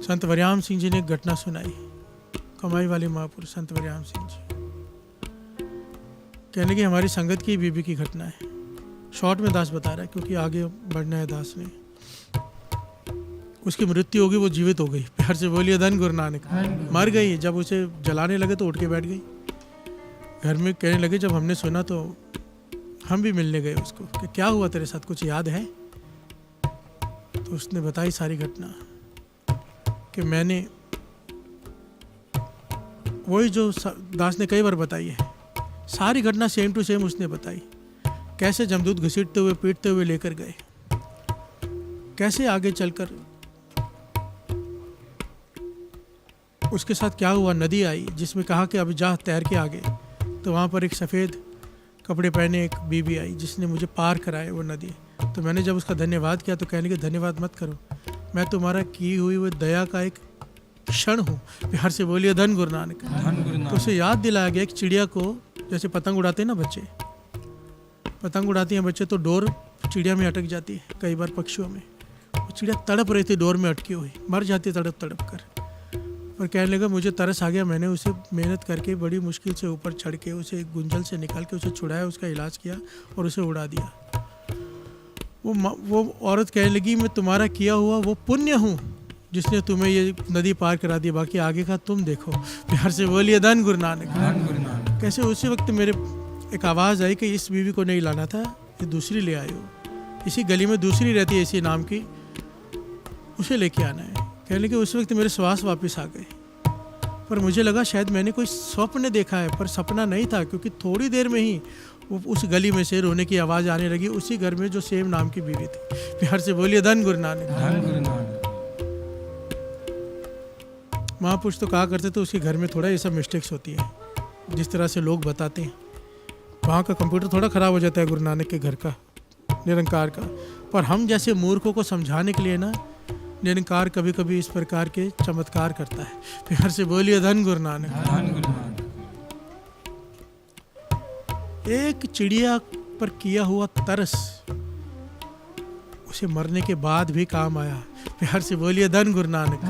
संत वरयाम सिंह जी ने एक घटना सुनाई। कमाई वाले महापुरुष संत वरयाम सिंह जी कहने की हमारी संगत की बीबी की घटना है। शॉर्ट में दास बता रहा है क्योंकि आगे बढ़ना है दास ने। उसकी मृत्यु होगी, वो जीवित हो गई। प्यार से बोलिए धन गुरु नानक। मर गई। जब उसे जलाने लगे तो उठ के बैठ गई। घर में कहने लगे, जब हमने सुना तो हम भी मिलने गए उसको कि क्या हुआ तेरे साथ, कुछ याद है? तो उसने बताई सारी घटना कि मैंने वही जो दास ने कई बार बताई है, सारी घटना सेम टू सेम उसने बताई। कैसे जमदूत घसीटते हुए पीटते हुए लेकर गए, कैसे आगे चलकर उसके साथ क्या हुआ। नदी आई जिसमें कहा कि अब जा तैर के आगे, तो वहाँ पर एक सफ़ेद कपड़े पहने एक बीबी आई जिसने मुझे पार कराया वो नदी। तो मैंने जब उसका धन्यवाद किया तो कहने के धन्यवाद मत करो, मैं तुम्हारा की हुई वो दया का एक क्षण हूँ। प्यार से बोलिए धन गुरु नानक। तो उसे याद दिलाया गया एक चिड़िया को, जैसे पतंग उड़ाते हैं ना बच्चे, पतंग उड़ाती हैं बच्चे तो डोर चिड़िया में अटक जाती है। कई बार पक्षियों में वो चिड़िया तड़प रही थी, डोर में अटकी हुई, मर जाती तड़प तड़प कर। और कहने लगा मुझे तरस आ गया, मैंने उसे मेहनत करके बड़ी मुश्किल से ऊपर चढ़ के उसे गुंजल से निकाल के उसे छुड़ाया, उसका इलाज किया और उसे उड़ा दिया। वो औरत कहने लगी मैं तुम्हारा किया हुआ वो पुण्य हूँ जिसने तुम्हें ये नदी पार करा दी, बाकी आगे का तुम देखो। प्यार से बोलिए धन गुरु नानक। कैसे उसी वक्त मेरे एक आवाज़ आई कि इस बीवी को नहीं लाना था, ये दूसरी ले आए हो। इसी गली में दूसरी रहती है इसी नाम की, उसे लेके आना है। कहने लगे उस वक्त मेरे श्वास वापस आ गए, पर मुझे लगा शायद मैंने कोई स्वप्न देखा है, पर सपना नहीं था, क्योंकि थोड़ी देर में ही वो उस गली में से रोने की आवाज़ आने लगी, उसी घर में जो सेम नाम की बीवी थी। प्यार से बोलिए धन गुरु नानक। महापुरुष तो कहा करते थे उसके घर में थोड़ा ये सब मिस्टेक्स होती है, जिस तरह से लोग बताते हैं। वहाँ का कंप्यूटर थोड़ा ख़राब हो जाता है गुरु नानक के घर का, निरंकार का। पर हम जैसे मूर्खों को समझाने के लिए ना निरंकार कभी कभी इस प्रकार के चमत्कार करता है। प्यार से बोलिए धन गुरु नानक। एक चिड़िया पर किया हुआ तरस उसे मरने के बाद भी काम आया। प्यार से बोलिए धन गुरु नानक।